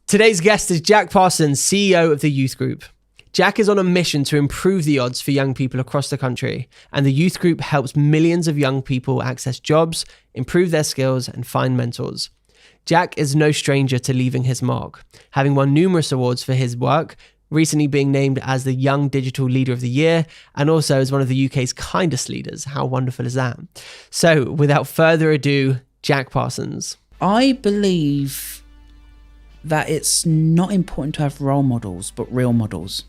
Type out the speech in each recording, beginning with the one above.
Today's guest is Jack Parsons, CEO of the Youth Group. Jack is on a mission to improve the odds for young people across the country, and the Youth Group helps millions of young people access jobs, improve their skills, and find mentors. Jack is no stranger to leaving his mark, having won numerous awards for his work, recently being named as the Young Digital Leader of the Year, and also as one of the UK's kindest leaders. How wonderful is that? So, without further ado, Jack Parsons. I believe that it's not important to have role models, but real models.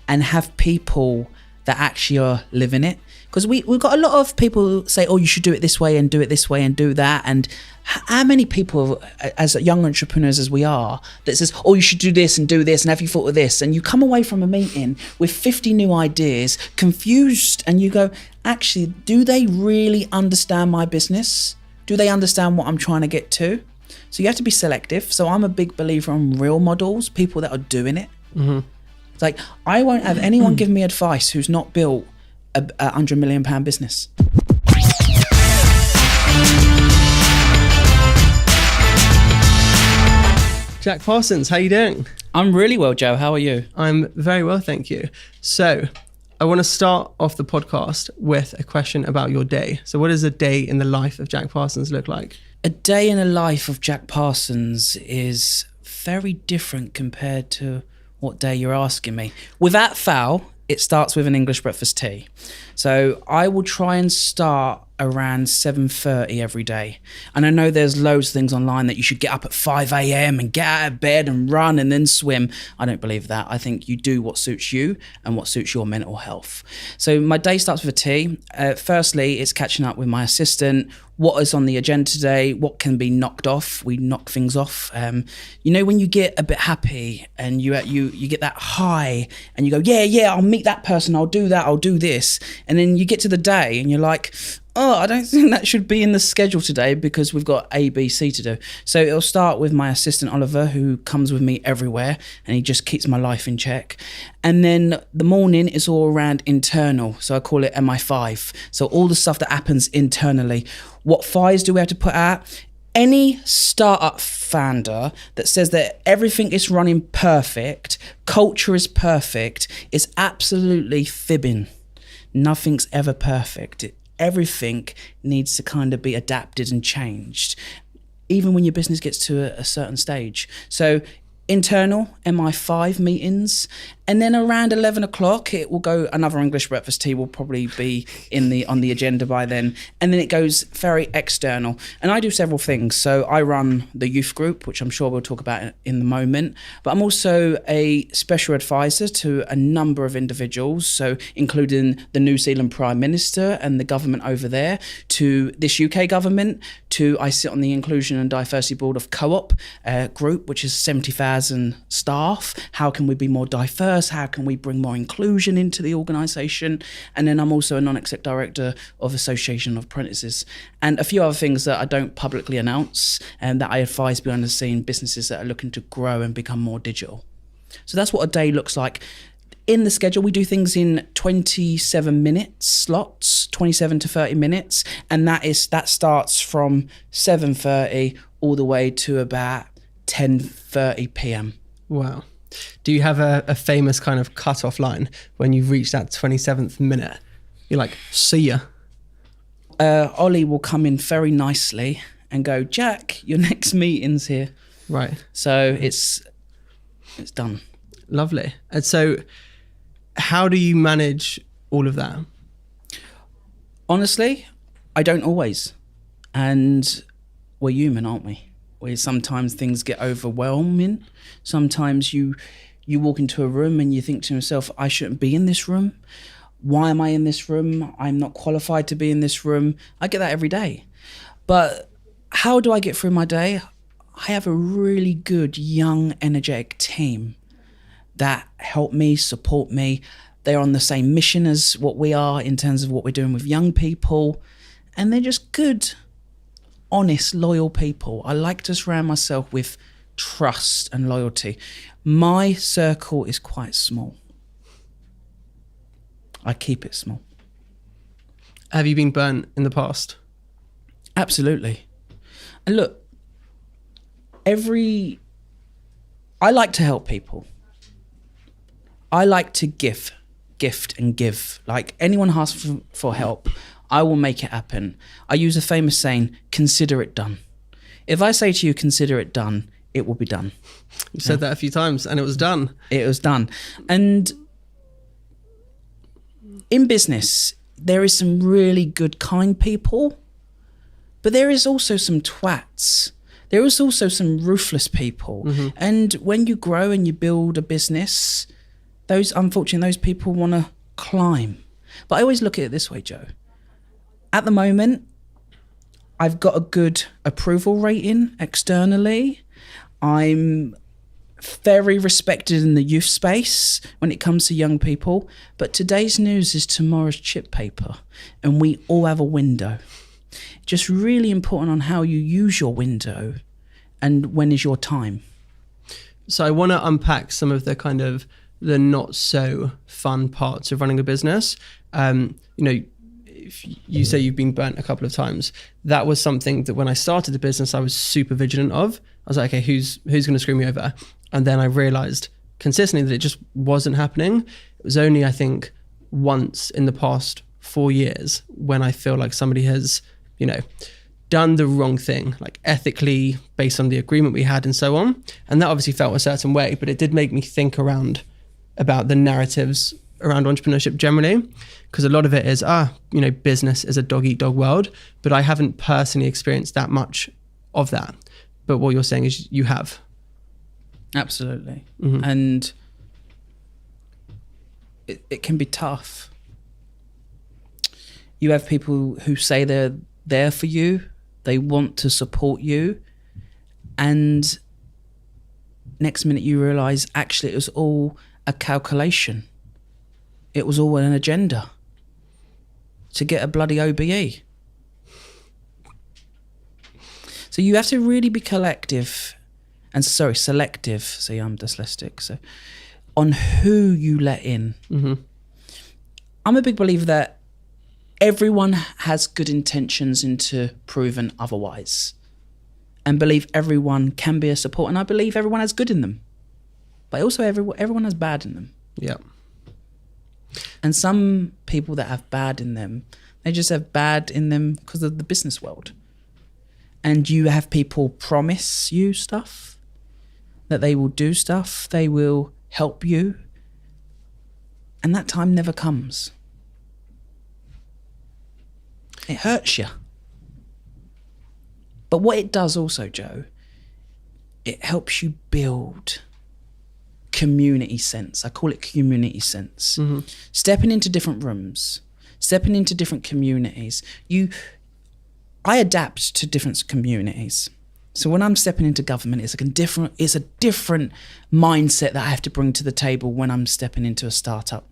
And have people that actually are living it. Because we've got a lot of people who say, oh, you should do it this way and do it this way and do that. And how many people, as young entrepreneurs as we are, that says, oh, you should do this and have you thought of this? And you come away from a meeting with 50 new ideas, confused, and you go, actually, do they really understand my business? Do they understand what I'm trying to get to? So you have to be selective. So I'm a big believer on real models, people that are doing it. Mm-hmm. It's like, I won't have anyone give me advice who's not built a £100 million business. Jack Parsons, how you doing? I'm really well, Joe. How are you? I'm very well, thank you. So I want to start off the podcast with a question about your day. So what does a day in the life of Jack Parsons look like? A day in the life of Jack Parsons is very different compared to what day you're asking me. Without fail, it starts with an English breakfast tea. So I will try and start around 7:30 every day. And I know there's loads of things online that you should get up at 5 a.m. and get out of bed and run and then swim. I don't believe that. I think you do what suits you and what suits your mental health. So my day starts with a tea. Firstly, it's catching up with my assistant. What is on the agenda today? What can be knocked off? We knock things off. You know, when you get a bit happy and you get that high and you go, yeah, I'll meet that person. I'll do that. I'll do this. And then you get to the day and you're like, oh, I don't think that should be in the schedule today because we've got A, B, C to do. So it'll start with my assistant, Oliver, who comes with me everywhere and he just keeps my life in check. And then the morning is all around internal. So I call it MI5. So all the stuff that happens internally. What fires do we have to put out? Any startup founder that says that everything is running perfect, culture is perfect, is absolutely fibbing. Nothing's ever perfect. Everything needs to kind of be adapted and changed, even when your business gets to a certain stage. So internal MI5 meetings, and then around 11 o'clock it will go. Another English breakfast tea will probably be on the agenda by then, and then it goes very external. And I do several things. So I run the youth group, which I'm sure we'll talk about in the moment, but I'm also a special advisor to a number of individuals, so including the New Zealand Prime Minister and the government over there, to this UK government, to I sit on the Inclusion and Diversity Board of Co-op group, which is 70,000 staff. How can we be more diverse? How can we bring more inclusion into the organisation? And then I'm also a non-exec director of Association of Apprentices, and a few other things that I don't publicly announce and that I advise behind the scene businesses that are looking to grow and become more digital. So that's what a day looks like. In the schedule, we do things in 27-minute slots, 27 to 30 minutes, and that starts from 7:30 all the way to about 10:30 p.m. Wow. Do you have a famous kind of cut-off line when you've reached that 27th minute? You're like, see ya. Ollie will come in very nicely and go, Jack, your next meeting's here. Right. So it's done. Lovely. And so how do you manage all of that? Honestly, I don't always. And we're human, aren't we? Where sometimes things get overwhelming. Sometimes you walk into a room and you think to yourself, I shouldn't be in this room. Why am I in this room? I'm not qualified to be in this room. I get that every day. But how do I get through my day? I have a really good, young, energetic team that help me, support me. They're on the same mission as what we are in terms of what we're doing with young people. And they're just good, honest, loyal people. I like to surround myself with trust and loyalty. My circle is quite small. I keep it small. Have you been burnt in the past? Absolutely. And look, every I like to help people. I like to gift and give. Like anyone asks for help, I will make it happen. I use a famous saying, consider it done. If I say to you, consider it done, it will be done. You said that a few times and it was done. It was done. And in business, there is some really good, kind people, but there is also some twats. There is also some ruthless people. Mm-hmm. And when you grow and you build a business, unfortunately, those people want to climb. But I always look at it this way, Joe. At the moment, I've got a good approval rating externally. I'm very respected in the youth space when it comes to young people. But today's news is tomorrow's chip paper, and we all have a window. Just really important on how you use your window and when is your time. So I want to unpack some of the kind of the not so fun parts of running a business. If you say you've been burnt a couple of times, that was something that when I started the business, I was super vigilant of. I was like, okay, who's going to screw me over? And then I realized consistently that it just wasn't happening. It was only, I think, once in the past 4 years when I feel like somebody has, done the wrong thing, like ethically based on the agreement we had and so on. And that obviously felt a certain way, but it did make me think about the narratives around entrepreneurship generally, because a lot of it is, business is a dog-eat-dog world, but I haven't personally experienced that much of that. But what you're saying is you have. Absolutely. Mm-hmm. And it can be tough. You have people who say they're there for you, they want to support you, and next minute you realize actually it was all a calculation. It was all an agenda to get a bloody OBE. So you have to really be selective. See, I'm dyslexic. So on who you let in. Mm-hmm. I'm a big believer that everyone has good intentions until proven otherwise, and believe everyone can be a support. And I believe everyone has good in them, but also everyone has bad in them. Yeah. And some people that have bad in them, they just have bad in them because of the business world. And you have people promise you stuff, that they will do stuff, they will help you, and that time never comes. It hurts you. But what it does also, Joe, it helps you build community sense. I call it community sense. Mm-hmm. Stepping into different rooms, stepping into different communities. I adapt to different communities. So when I'm stepping into government, it's a different mindset that I have to bring to the table when I'm stepping into a startup.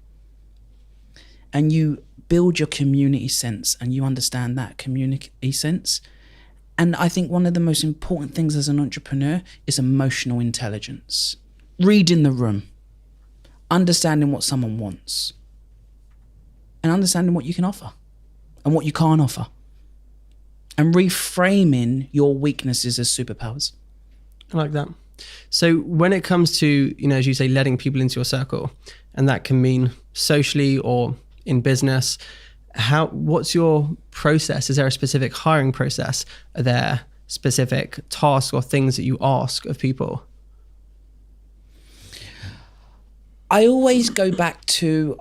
And you build your community sense and you understand that community sense. And I think one of the most important things as an entrepreneur is emotional intelligence. Reading the room, understanding what someone wants, and understanding what you can offer and what you can't offer, and reframing your weaknesses as superpowers. I like that. So when it comes to, as you say, letting people into your circle, and that can mean socially or in business, what's your process? Is there a specific hiring process? Are there specific tasks or things that you ask of people? I always go back to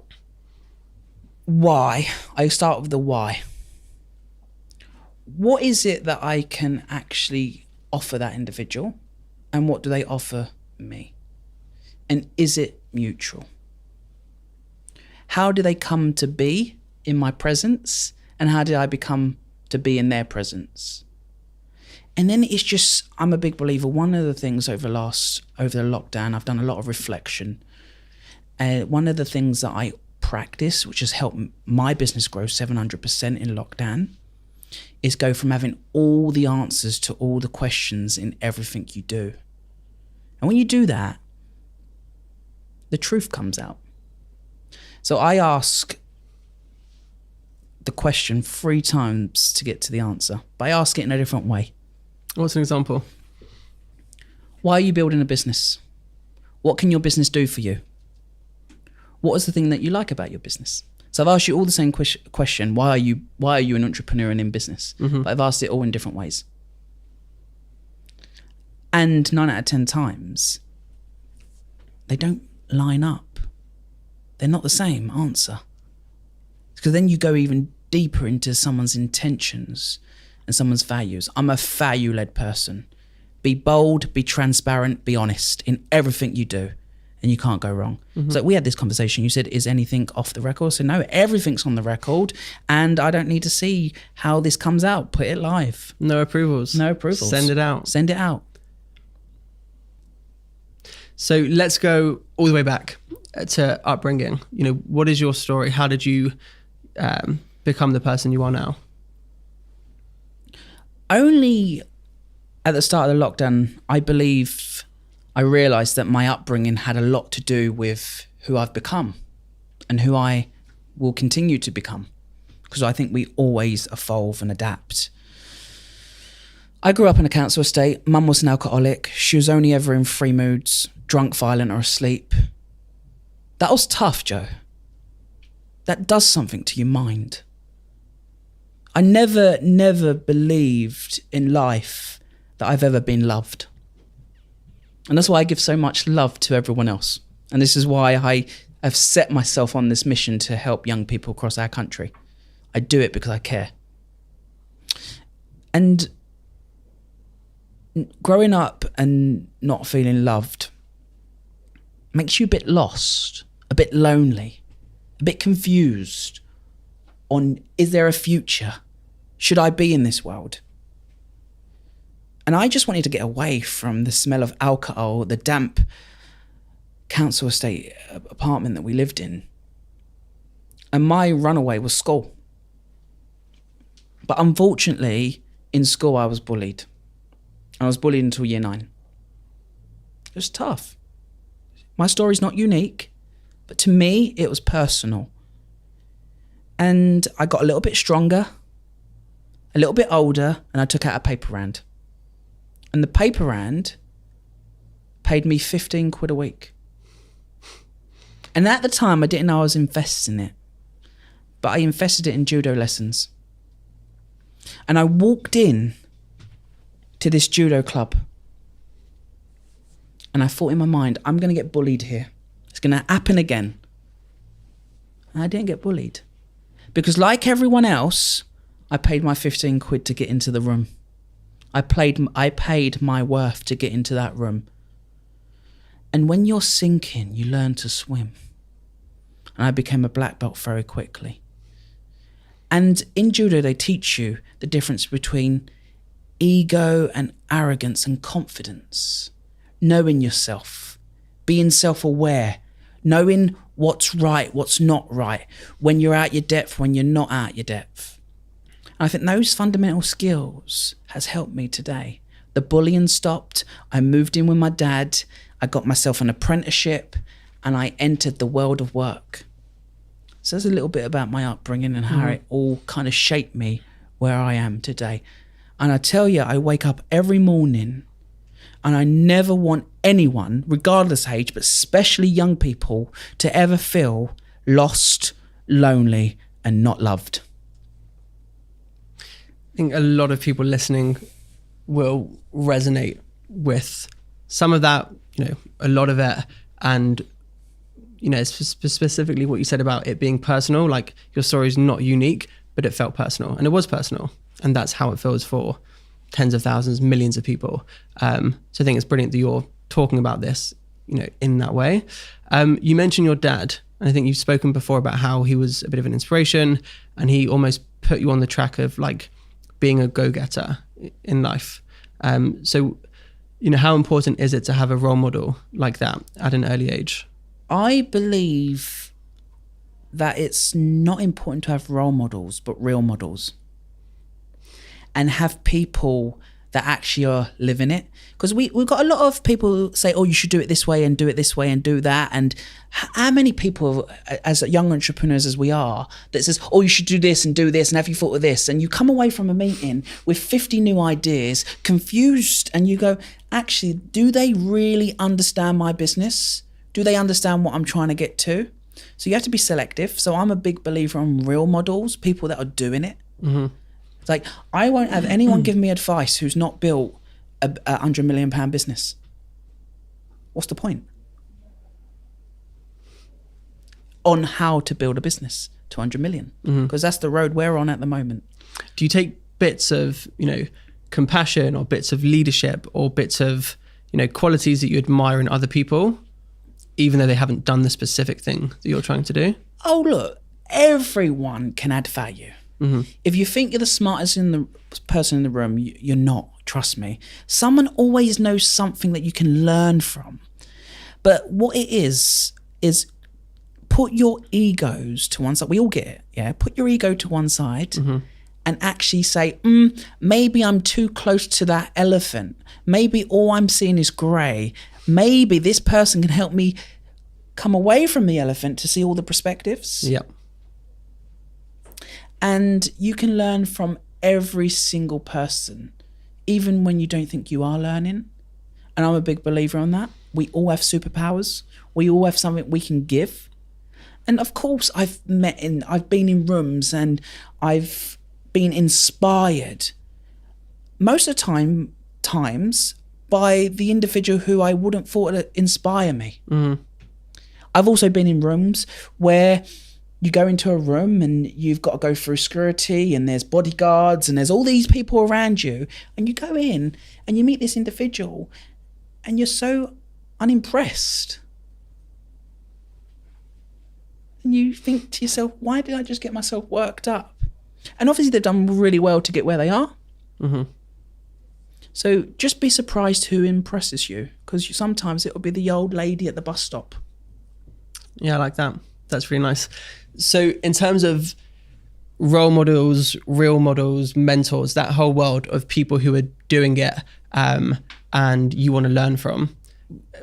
why. I start with the why. What is it that I can actually offer that individual? And what do they offer me? And is it mutual? How do they come to be in my presence? And how did I become to be in their presence? And then it's just, I'm a big believer. One of the things over the lockdown, I've done a lot of reflection. One of the things that I practice, which has helped my business grow 700% in lockdown, is go from having all the answers to all the questions in everything you do. And when you do that, the truth comes out. So I ask the question 3 times to get to the answer, but I ask it in a different way. What's an example? Why are you building a business? What can your business do for you? What is the thing that you like about your business? So I've asked you all the same question. Why are you an entrepreneur and in business? Mm-hmm. But I've asked it all in different ways. And 9 out of 10 times, they don't line up. They're not the same answer. Because then you go even deeper into someone's intentions and someone's values. I'm a value-led person. Be bold, be transparent, be honest in everything you do, and you can't go wrong. Mm-hmm. So we had this conversation. You said, is anything off the record? So no, everything's on the record, and I don't need to see how this comes out. Put it live. No approvals. No approvals. Send it out. Send it out. So let's go all the way back to upbringing. You know, what is your story? How did you become the person you are now? Only at the start of the lockdown, I believe I realised that my upbringing had a lot to do with who I've become and who I will continue to become, because I think we always evolve and adapt. I grew up in a council estate. Mum was an alcoholic. She was only ever in 3 moods: drunk, violent, or asleep. That was tough, Joe. That does something to your mind. I never believed in life that I've ever been loved. And that's why I give so much love to everyone else. And this is why I have set myself on this mission to help young people across our country. I do it because I care. And growing up and not feeling loved makes you a bit lost, a bit lonely, a bit confused on, is there a future? Should I be in this world? And I just wanted to get away from the smell of alcohol, the damp council estate apartment that we lived in. And my runaway was school. But unfortunately, in school, I was bullied. I was bullied until year 9. It was tough. My story's not unique, but to me, it was personal. And I got a little bit stronger, a little bit older, and I took out a paper round. And the paper round paid me 15 quid a week. And at the time, I didn't know I was investing it, but I invested it in judo lessons. And I walked in to this judo club, and I thought in my mind, I'm going to get bullied here. It's going to happen again. And I didn't get bullied. Because like everyone else, I paid my 15 quid to get into the room. I paid my worth to get into that room. And when you're sinking, you learn to swim. And I became a black belt very quickly. And in judo, they teach you the difference between ego and arrogance and confidence. Knowing yourself, being self-aware, knowing what's right, what's not right, when you're at your depth, when you're not at your depth. And I think those fundamental skills has helped me today. The bullying stopped. I moved in with my dad. I got myself an apprenticeship and I entered the world of work. So there's a little bit about my upbringing and how it all kind of shaped me where I am today. And I tell you, I wake up every morning and I never want anyone, regardless age, but especially young people, to ever feel lost, lonely, and not loved. I think a lot of people listening will resonate with some of that, you know, a lot of it. And, you know, specifically what you said about it being personal, like your story is not unique, but it felt personal, and it was personal. And that's how it feels for tens of thousands, millions of people. So I think it's brilliant that you're talking about this, you know, in that way. You mentioned your dad, and I think you've spoken before about how he was a bit of an inspiration and he almost put you on the track of like being a go-getter in life. So, you know, how important is it to have a role model like that at an early age? I believe that it's not important to have role models, but real models. And have people that actually are living it. Because we've got a lot of people who say, oh, you should do it this way and do it this way and do that. And how many people, as young entrepreneurs as we are, that says, oh, you should do this and have you thought of this? And you come away from a meeting with 50 new ideas, confused, and you go, actually, do they really understand my business? Do they understand what I'm trying to get to? So you have to be selective. So I'm a big believer on real models, people that are doing it. Mm-hmm. It's like, I won't have anyone give me advice who's not built a £100 million business. What's the point? On how to build a business to 100 million, because that's the road we're on at the moment. Do you take bits of, compassion or bits of leadership or bits of, qualities that you admire in other people, even though they haven't done the specific thing that you're trying to do? Oh, look, everyone can add value. Mm-hmm. If you think you're the smartest person in the room, you're not. Trust me. Someone always knows something that you can learn from. But what it is put your egos to one side. We all get it, yeah? Put your ego to one side and actually say, maybe I'm too close to that elephant. Maybe all I'm seeing is grey. Maybe this person can help me come away from the elephant to see all the perspectives. Yep. And you can learn from every single person, even when you don't think you are learning. And I'm a big believer on that. We all have superpowers. We all have something we can give. And of course, I've been in rooms and I've been inspired most of the times by the individual who I wouldn't thought would inspire me. Mm-hmm. I've also been in rooms where you go into a room and you've got to go through security and there's bodyguards and there's all these people around you, and you go in and you meet this individual and you're so unimpressed. And you think to yourself, why did I just get myself worked up? And obviously they've done really well to get where they are. Mm-hmm. So just be surprised who impresses you, because sometimes it'll be the old lady at the bus stop. Yeah, I like that. That's really nice. So in terms of role models, real models, mentors, that whole world of people who are doing it and you want to learn from,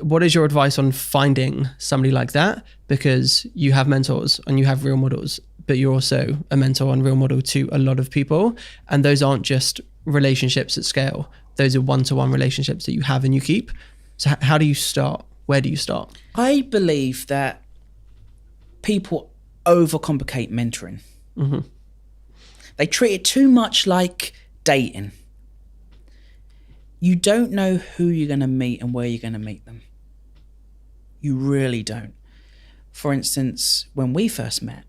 what is your advice on finding somebody like that? Because you have mentors and you have real models, but you're also a mentor and real model to a lot of people. And those aren't just relationships at scale. Those are one-to-one relationships that you have and you keep. So how do you start? Where do you start? I believe that people overcomplicate mentoring. Mm-hmm. They treat it too much like dating. You don't know who you're going to meet and where you're going to meet them. You really don't. For instance, when we first met,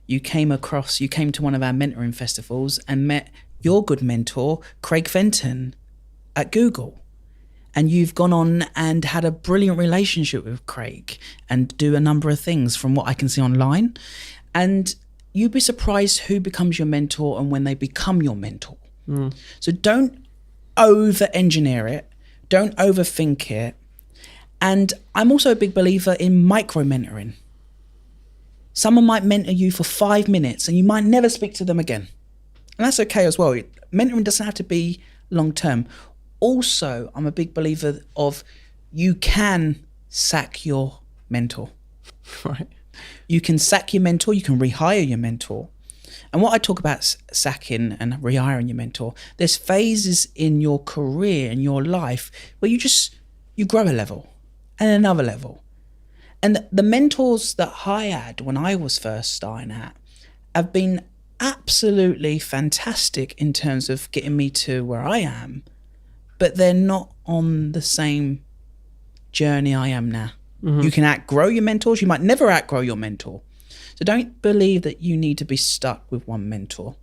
you came to one of our mentoring festivals and met your good mentor, Craig Fenton, at Google. And you've gone on and had a brilliant relationship with Craig and do a number of things from what I can see online. And you'd be surprised who becomes your mentor and when they become your mentor. Mm. So don't over-engineer it. Don't overthink it. And I'm also a big believer in micro-mentoring. Someone might mentor you for 5 minutes and you might never speak to them again. And that's okay as well. Mentoring doesn't have to be long-term. Also, I'm a big believer of you can sack your mentor. Right. You can sack your mentor. You can rehire your mentor. And what I talk about sacking and rehiring your mentor, there's phases in your career, in your life, where you grow a level and another level. And the mentors that I had when I was first starting out have been absolutely fantastic in terms of getting me to where I am. But they're not on the same journey I am now. Mm-hmm. You can outgrow your mentors. You might never outgrow your mentor. So don't believe that you need to be stuck with one mentor.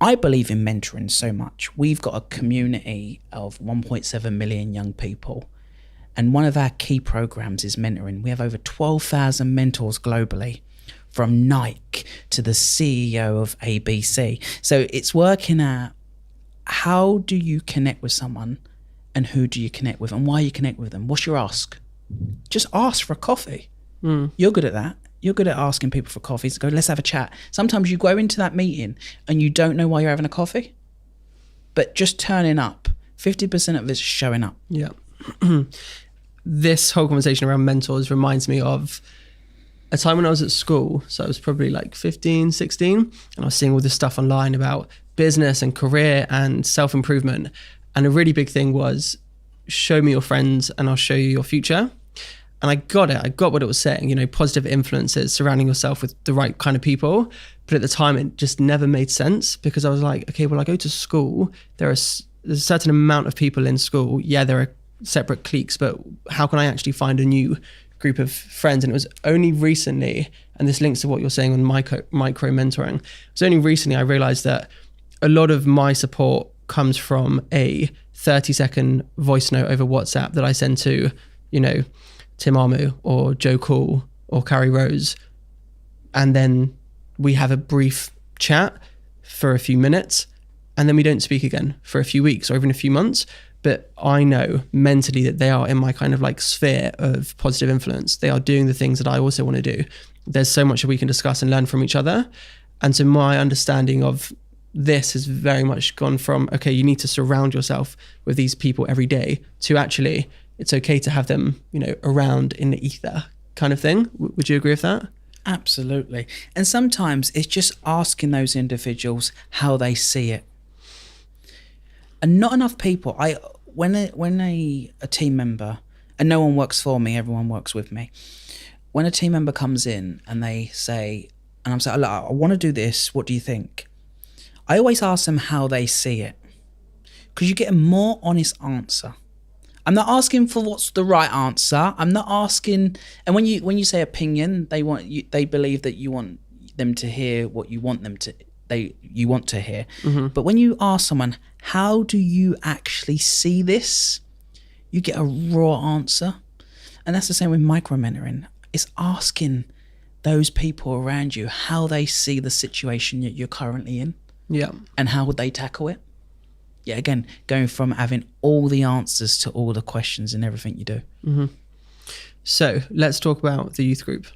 I believe in mentoring so much. We've got a community of 1.7 million young people. And one of our key programs is mentoring. We have over 12,000 mentors globally, from Nike to the CEO of ABC. So it's working out, how do you connect with someone and who do you connect with and why you connect with them? What's your ask? Just ask for a coffee. Mm. You're good at that. You're good at asking people for coffees. Go, let's have a chat. Sometimes you go into that meeting and you don't know why you're having a coffee, but just turning up 50% of it's showing up. Yeah. This whole conversation around mentors reminds me of a time when I was at school. So I was probably like 15, 16, and I was seeing all this stuff online about business and career and self-improvement. And a really big thing was, show me your friends and I'll show you your future. And I got it. I got what it was saying, you know, positive influences, surrounding yourself with the right kind of people. But at the time, it just never made sense, because I was like, okay, well, I go to school. There's a certain amount of people in school. Yeah, there are separate cliques, but how can I actually find a new group of friends? And it was only recently, and this links to what you're saying on micro mentoring. It was only recently I realized that a lot of my support comes from a 30-second voice note over WhatsApp that I send to, you know, Tim Armu or Joe Cool or Carrie Rose. And then we have a brief chat for a few minutes, and then we don't speak again for a few weeks or even a few months. But I know mentally that they are in my kind of like sphere of positive influence. They are doing the things that I also want to do. There's so much that we can discuss and learn from each other. And so my understanding of this has very much gone from, okay, you need to surround yourself with these people every day, to actually, it's okay to have them, you know, around in the ether kind of thing. Would you agree with that? Absolutely. And sometimes it's just asking those individuals how they see it. And not enough people, when a team member, and no one works for me, everyone works with me. When a team member comes in and they say, and I'm saying, look, I want to do this, what do you think? I always ask them how they see it, because you get a more honest answer. I'm not asking for what's the right answer. I'm not asking, and when you say opinion, they believe that you want them to hear what you want them to you want to hear. Mm-hmm. But when you ask someone, how do you actually see this? You get a raw answer. And that's the same with micro-mentoring. It's asking those people around you how they see the situation that you're currently in. Yeah. And how would they tackle it? Yeah, again, going from having all the answers to all the questions in everything you do. Mm-hmm. So let's talk about the youth group.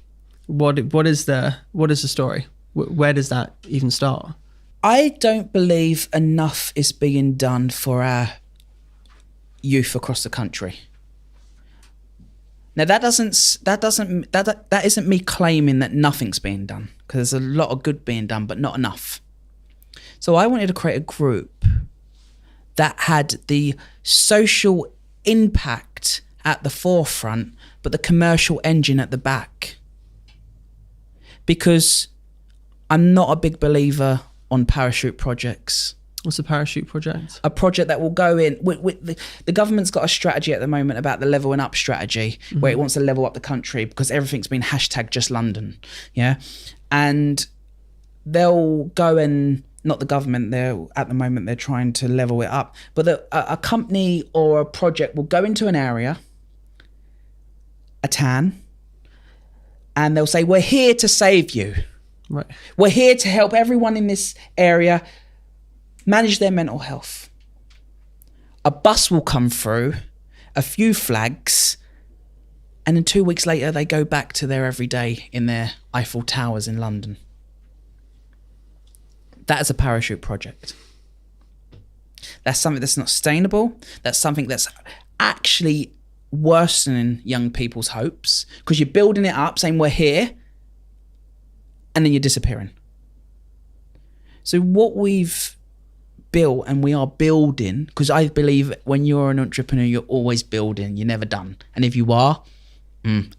What is the story? Where does that even start? I don't believe enough is being done for our youth across the country. Now that isn't me claiming that nothing's being done, because there's a lot of good being done, but not enough. So I wanted to create a group that had the social impact at the forefront, but the commercial engine at the back. Because I'm not a big believer on parachute projects. What's a parachute project? A project that will go in. The government's got a strategy at the moment about the levelling up strategy, mm-hmm. where it wants to level up the country because everything's been hashtag just London. Yeah. And they'll go and, not the government, at the moment they're trying to level it up. But a company or a project will go into an area, a town, and they'll say, we're here to save you. Right. We're here to help everyone in this area manage their mental health. A bus will come through, a few flags, and then 2 weeks later they go back to their everyday in their Eiffel Towers in London. That is a parachute project. That's something that's not sustainable. That's something that's actually worsening young people's hopes, because you're building it up saying we're here, and then you're disappearing. So what we've built, and we are building, because I believe when you're an entrepreneur, you're always building, you're never done. And if you are,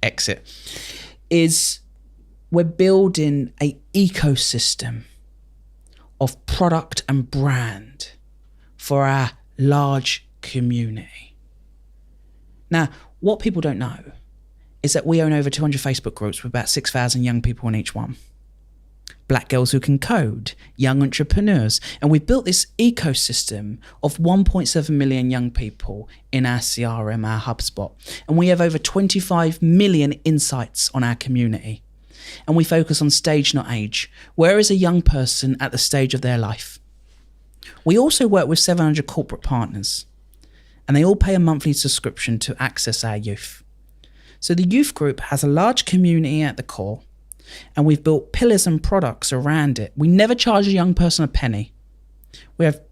exit, is we're building an ecosystem of product and brand for our large community. Now, what people don't know is that we own over 200 Facebook groups with about 6,000 young people in each one. Black girls who can code, young entrepreneurs. And we've built this ecosystem of 1.7 million young people in our CRM, our HubSpot. And we have over 25 million insights on our community. And we focus on stage, not age. Where is a young person at the stage of their life? We also work with 700 corporate partners, and they all pay a monthly subscription to access our youth. So the youth group has a large community at the core, and we've built pillars and products around it. We never charge a young person a penny. We have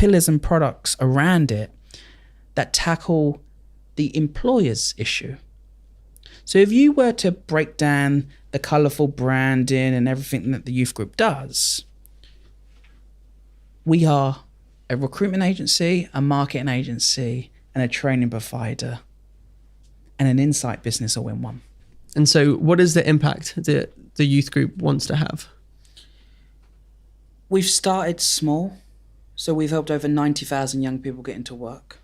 pillars and products around it that tackle the employer's issue. So if you were to break down the colourful branding and everything that the youth group does, we are a recruitment agency, a marketing agency, and a training provider, and an insight business all in one. And so what is the impact that the youth group wants to have? We've started small. So we've helped over 90,000 young people get into work.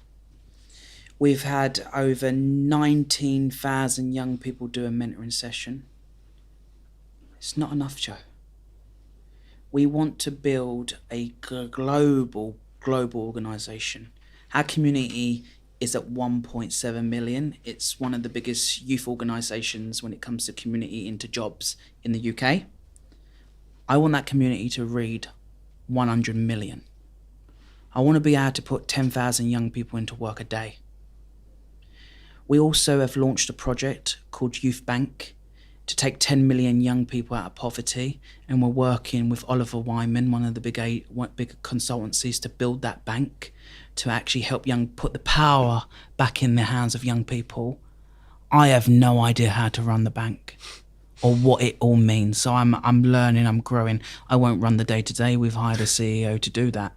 We've had over 19,000 young people do a mentoring session. It's not enough, Joe. We want to build a global organisation. Our community is at 1.7 million. It's one of the biggest youth organisations when it comes to community into jobs in the UK. I want that community to read 100 million. I want to be able to put 10,000 young people into work a day. We also have launched a project called Youth Bank to take 10 million young people out of poverty, and we're working with Oliver Wyman, one of the big consultancies, to build that bank to actually help put the power back in the hands of young people. I have no idea how to run the bank or what it all means, so I'm learning, I'm growing. I won't run the day-to-day. We've hired a CEO to do that.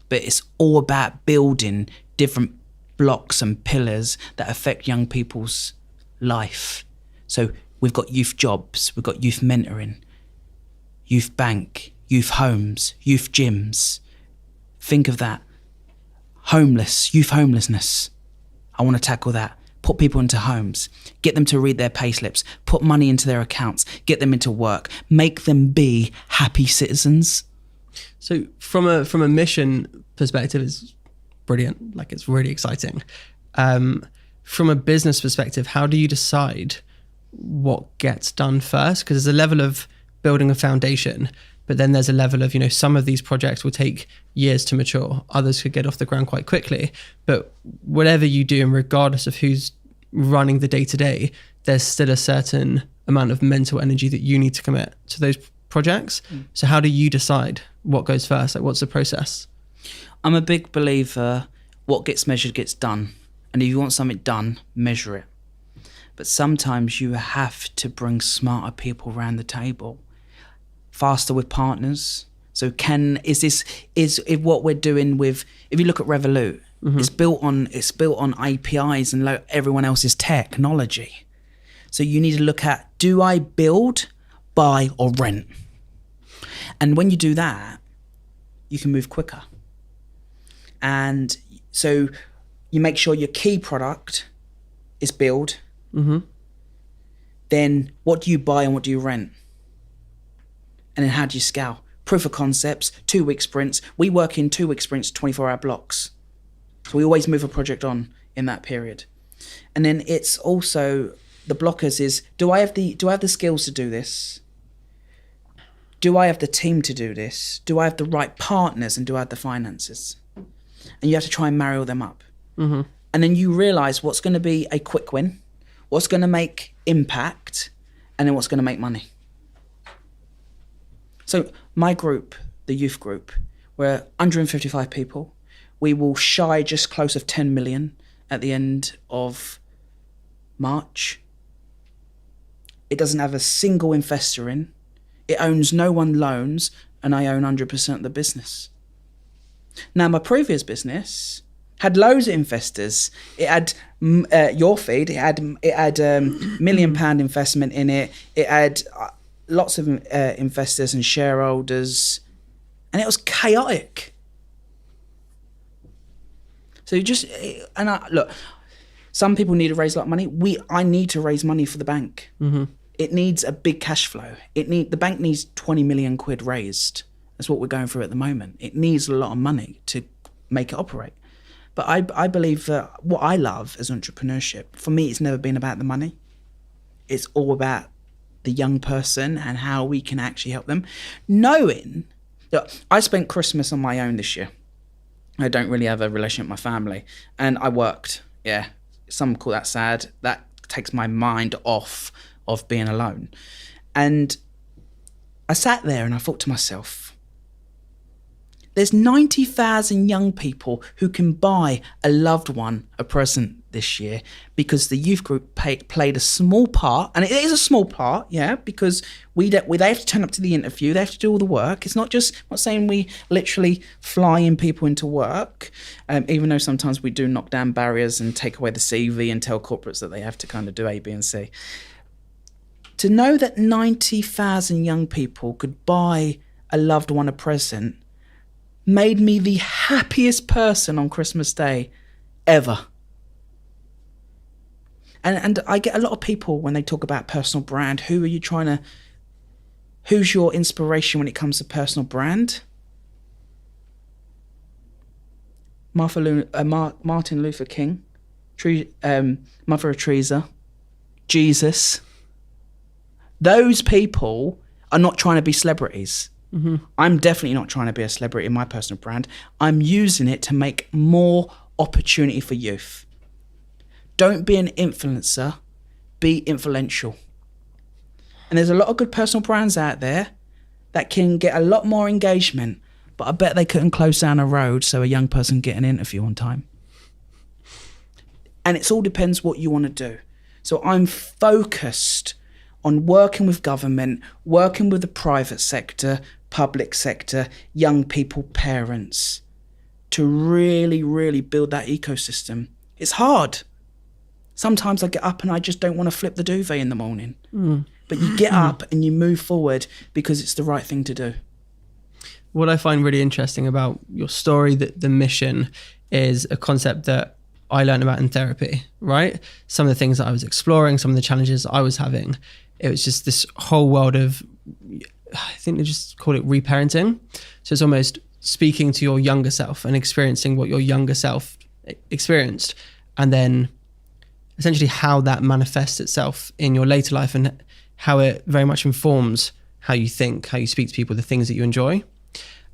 But it's all about building different blocks and pillars that affect young people's life. So we've got youth jobs, we've got youth mentoring, youth bank, youth homes, youth gyms. Think of that. Youth homelessness. I want to tackle that. Put people into homes, get them to read their payslips, put money into their accounts, get them into work, make them be happy citizens. So from a mission perspective, it's brilliant. Like, it's really exciting. From a business perspective, how do you decide what gets done first? Because there's a level of building a foundation, but then there's a level of, some of these projects will take years to mature. Others could get off the ground quite quickly. But whatever you do, and regardless of who's running the day-to-day, there's still a certain amount of mental energy that you need to commit to those projects. So how do you decide what goes first? Like, what's the process? I'm a big believer, what gets measured gets done. And if you want something done, measure it. But sometimes you have to bring smarter people around the table, faster with partners. So is what we're doing with, if you look at Revolut, it's built on APIs and everyone else's technology. So you need to look at, do I build, buy, or rent? And when you do that, you can move quicker. And so you make sure your key product is build. Then what do you buy and what do you rent? And then how do you scale? Proof of concepts, 2-week sprints. We work in 2-week sprints, 24-hour blocks. So we always move a project on in that period. And then it's also, the blockers is, do I have the skills to do this? Do I have the team to do this? Do I have the right partners, and do I have the finances? And you have to try and marry all them up. And then you realize what's going to be a quick win, what's going to make impact, and then what's going to make money. So my group, the youth group, we're 155 people. We will shy just close of 10 million at the end of March. It doesn't have a single investor in. It owns no one loans, and I own 100% of the business. Now, my previous business had loads of investors. It had your feed. It had £1 million investment in it. It had lots of investors and shareholders, and it was chaotic. So look, some people need to raise a lot of money. I need to raise money for the bank. It needs a big cash flow. The bank needs 20 million quid raised. That's what we're going through at the moment. It needs a lot of money to make it operate. But I believe that what I love is entrepreneurship. For me, it's never been about the money. It's all about the young person and how we can actually help them. Knowing that I spent Christmas on my own this year. I don't really have a relationship with my family. And I worked. Yeah. Some call that sad. That takes my mind off of being alone. And I sat there and I thought to myself, There's 90,000 young people who can buy a loved one a present this year because the youth group played a small part, and it is a small part, yeah, because they have to turn up to the interview, they have to do all the work. It's not just, I'm not saying we literally fly in people into work, even though sometimes we do knock down barriers and take away the CV and tell corporates that they have to kind of do A, B, and C. To know that 90,000 young people could buy a loved one a present made me the happiest person on Christmas Day ever. And I get a lot of people when they talk about personal brand, who's your inspiration when it comes to personal brand? Martin Luther King, Mother Teresa, Jesus. Those people are not trying to be celebrities. Mm-hmm. I'm definitely not trying to be a celebrity in my personal brand. I'm using it to make more opportunity for youth. Don't be an influencer, be influential. And there's a lot of good personal brands out there that can get a lot more engagement, but I bet they couldn't close down a road so a young person can get an interview on time. And it all depends what you want to do. So I'm focused on working with government, working with the private sector, public sector, young people, parents, to really, really build that ecosystem. It's hard. Sometimes I get up and I just don't want to flip the duvet in the morning. But you get up and you move forward because it's the right thing to do. What I find really interesting about your story, the mission, is a concept that I learned about in therapy, right? Some of the things that I was exploring, some of the challenges I was having, it was just this whole world of, I think they just call it reparenting. So it's almost speaking to your younger self and experiencing what your younger self experienced, and then essentially how that manifests itself in your later life and how it very much informs how you think, how you speak to people, the things that you enjoy.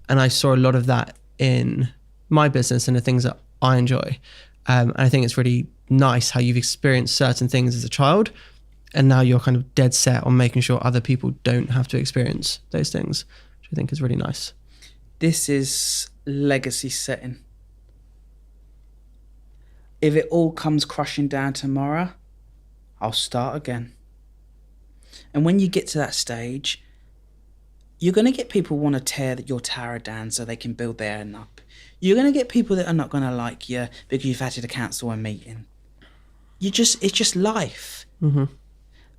And I saw a lot of that in my business and the things that I enjoy. And I think it's really nice how you've experienced certain things as a child, and now you're kind of dead set on making sure other people don't have to experience those things, which I think is really nice. This is legacy setting. If it all comes crashing down tomorrow, I'll start again. And when you get to that stage, you're going to get people want to tear your tower down so they can build their own up. You're going to get people that are not going to like you because you've had to cancel a meeting. It's just life. Mm-hmm.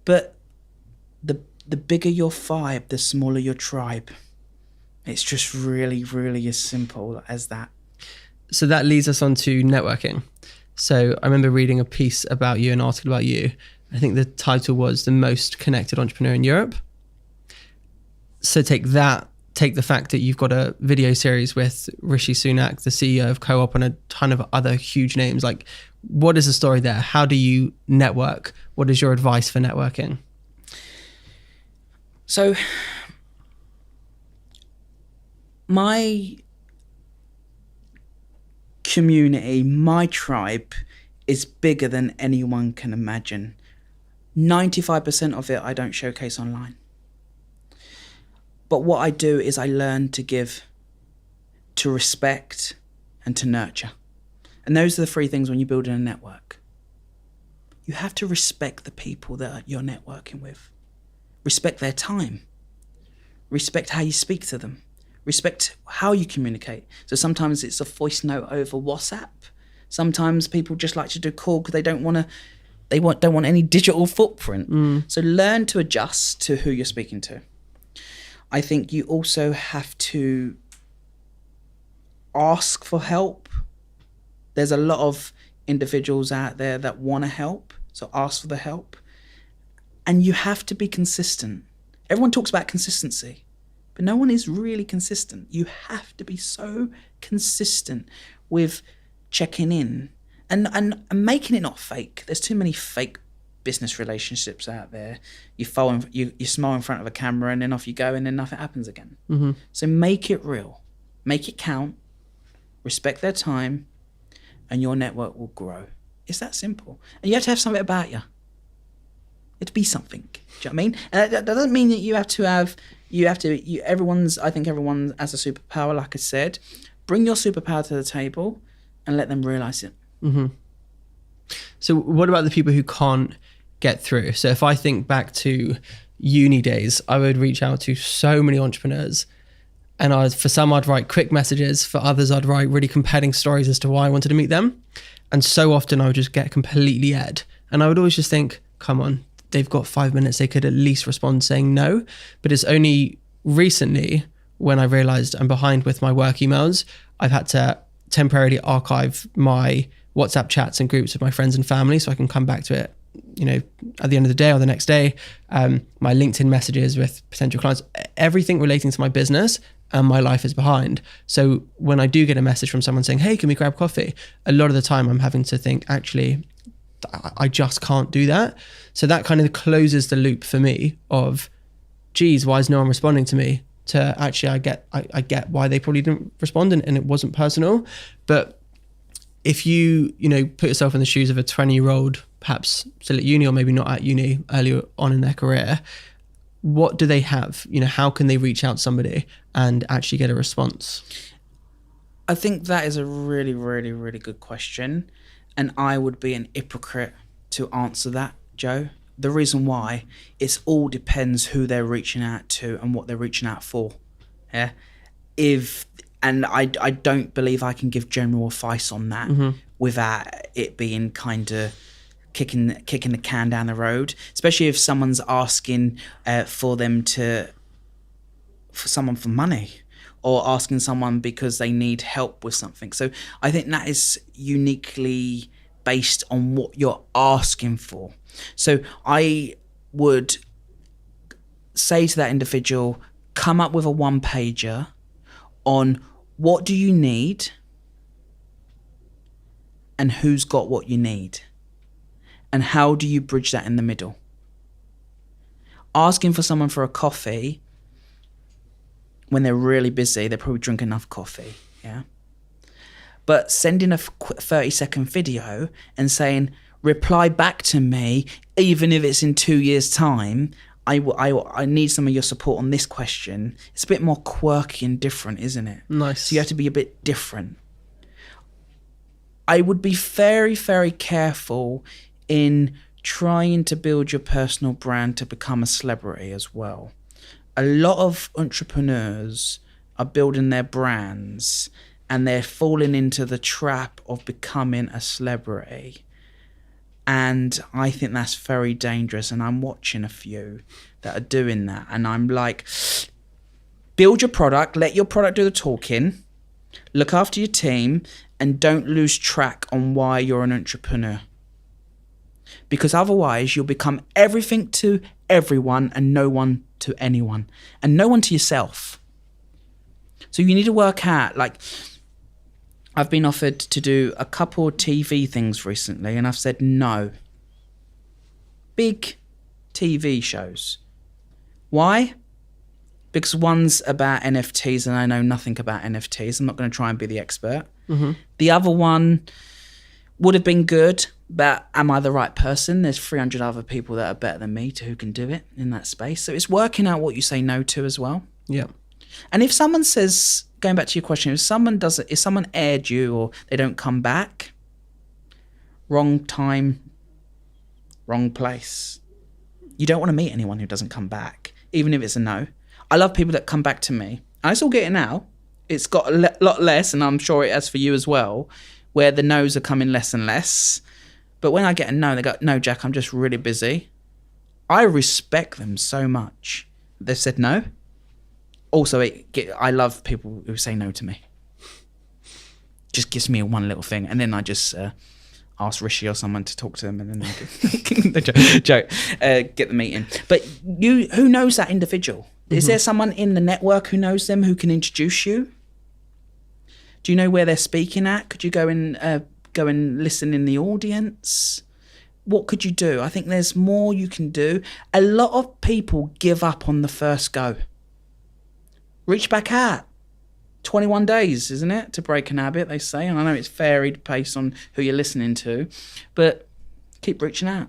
But the bigger your vibe, the smaller your tribe. It's just really, really as simple as that. So that leads us on to networking. So I remember reading a piece about you, an article about you. I think the title was The Most Connected Entrepreneur in Europe. So take the fact that you've got a video series with Rishi Sunak, the CEO of Co-op, and a ton of other huge names. Like, what is the story there? How do you network? What is your advice for networking? So my community, my tribe is bigger than anyone can imagine. 95% of it I don't showcase online. But what I do is I learn to give, to respect, and to nurture. And those are the three things when you're building a network. You have to respect the people that you're networking with. Respect their time. Respect how you speak to them. Respect how you communicate. So sometimes it's a voice note over WhatsApp. Sometimes people just like to do call because they don't want any digital footprint. So learn to adjust to who you're speaking to. I think you also have to ask for help. There's a lot of individuals out there that want to help, so ask for the help. And you have to be consistent. Everyone talks about consistency, but no one is really consistent. You have to be so consistent with checking in and making it not fake. There's too many fake business relationships out there. You smile in front of a camera and then off you go and then nothing happens again. Mm-hmm. So make it real, make it count, respect their time, and your network will grow. It's that simple. And you have to have something about you. It'd be something. Do you know what I mean? And that doesn't mean that I think everyone has a superpower, like I said. Bring your superpower to the table and let them realize it. Mm-hmm. So what about the people who can't get through? So if I think back to uni days, I would reach out to so many entrepreneurs, and for some I'd write quick messages, for others I'd write really compelling stories as to why I wanted to meet them. And so often I would just get completely ed. And I would always just think, come on, they've got 5 minutes, they could at least respond saying no. But it's only recently when I realized I'm behind with my work emails, I've had to temporarily archive my WhatsApp chats and groups with my friends and family so I can come back to it, at the end of the day or the next day. My LinkedIn messages with potential clients, everything relating to my business and my life is behind. So when I do get a message from someone saying, hey, can we grab coffee? A lot of the time I'm having to think, actually, I just can't do that. So that kind of closes the loop for me of, geez, why is no one responding to me? To actually, I get why they probably didn't respond and it wasn't personal. But if you put yourself in the shoes of a 20-year-old, perhaps still at uni or maybe not at uni, earlier on in their career, what do they have? How can they reach out to somebody and actually get a response? I think that is a really, really, really good question. And I would be an hypocrite to answer that, Joe. The reason why, it all depends who they're reaching out to and what they're reaching out for. Yeah. I don't believe I can give general advice on that without it being kind of kicking the can down the road, especially if someone's asking for someone for money or asking someone because they need help with something. So I think that is uniquely based on what you're asking for. So I would say to that individual, come up with a one-pager on what do you need and who's got what you need and how do you bridge that in the middle. Asking for someone for a coffee when they're really busy, they probably drink enough coffee, yeah? But sending a 30-second video and saying, reply back to me, even if it's in 2 years' time, I need some of your support on this question. It's a bit more quirky and different, isn't it? Nice. So you have to be a bit different. I would be very, very careful in trying to build your personal brand to become a celebrity as well. A lot of entrepreneurs are building their brands and they're falling into the trap of becoming a celebrity. And I think that's very dangerous. And I'm watching a few that are doing that. And I'm like, build your product, let your product do the talking, look after your team, and don't lose track on why you're an entrepreneur. Because otherwise you'll become everything to everyone and no one to anyone. And no one to yourself. So you need to work out, like, I've been offered to do a couple of TV things recently and I've said no. Big TV shows. Why? Because one's about NFTs and I know nothing about NFTs. I'm not going to try and be the expert. Mm-hmm. The other one would have been good, but am I the right person? There's 300 other people that are better than me who can do it in that space. So it's working out what you say no to as well. Yeah. And if someone says, going back to your question, if someone aired you or they don't come back, wrong time, wrong place. You don't want to meet anyone who doesn't come back, even if it's a no. I love people that come back to me. I still get it now. It's got a lot less, and I'm sure it has for you as well, where the no's are coming less and less. But when I get a no, they go, no, Jack, I'm just really busy. I respect them so much. They've said no. Also, I love people who say no to me. Just gives me one little thing. And then I just ask Rishi or someone to talk to them and then they get the meeting. But who knows that individual? Is there someone in the network who knows them who can introduce you? Do you know where they're speaking at? Could you go and listen in the audience? What could you do? I think there's more you can do. A lot of people give up on the first go. Reach back out. 21 days, isn't it, to break an habit, they say. And I know it's varied based on who you're listening to, but keep reaching out.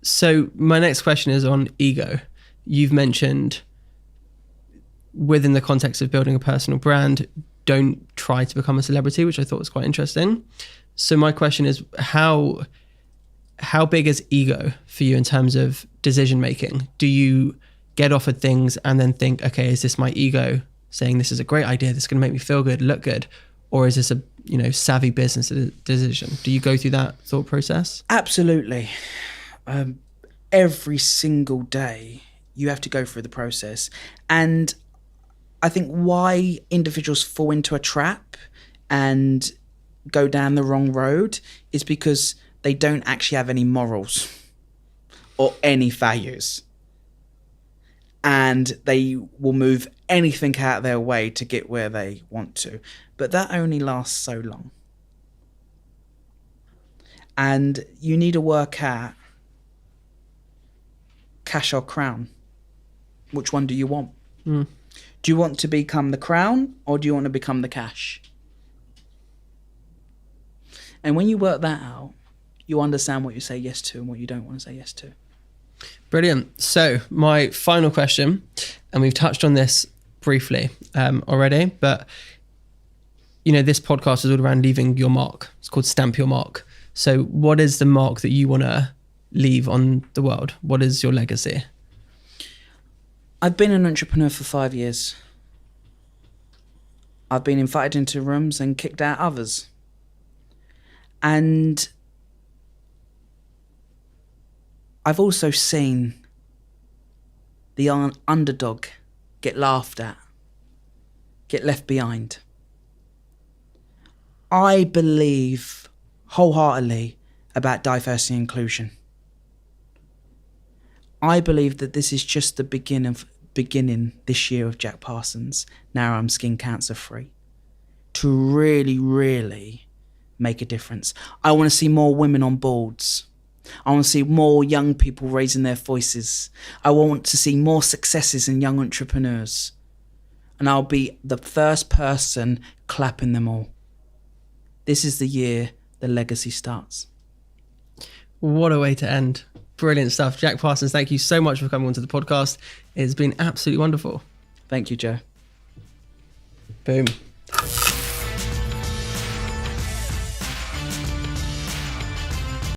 So my next question is on ego. You've mentioned within the context of building a personal brand, don't try to become a celebrity, which I thought was quite interesting. So my question is, how big is ego for you in terms of decision making? Do you get offered things and then think, okay, is this my ego saying this is a great idea, this is going to make me feel good, look good? Or is this a savvy business decision? Do you go through that thought process? Absolutely. Every single day you have to go through the process. And I think why individuals fall into a trap and go down the wrong road is because they don't actually have any morals or any values. And they will move anything out of their way to get where they want to. But that only lasts so long. And you need to work out cash or crown. Which one do you want? Do you want to become the crown or do you want to become the cash? And when you work that out, you understand what you say yes to and what you don't want to say yes to. Brilliant. So my final question, and we've touched on this briefly already, but this podcast is all around leaving your mark. It's called Stamp Your Mark. So what is the mark that you want to leave on the world? What is your legacy? I've been an entrepreneur for 5 years. I've been invited into rooms and kicked out others. And I've also seen the underdog get laughed at, get left behind. I believe wholeheartedly about diversity and inclusion. I believe that this is just the beginning this year of Jack Parsons, now I'm skin cancer free, to really, really make a difference. I want to see more women on boards. I want to see more young people raising their voices. I want to see more successes in young entrepreneurs. And I'll be the first person clapping them all. This is the year the legacy starts. What a way to end. Brilliant stuff. Jack Parsons, thank you so much for coming onto the podcast. It's been absolutely wonderful. Thank you, Joe. Boom.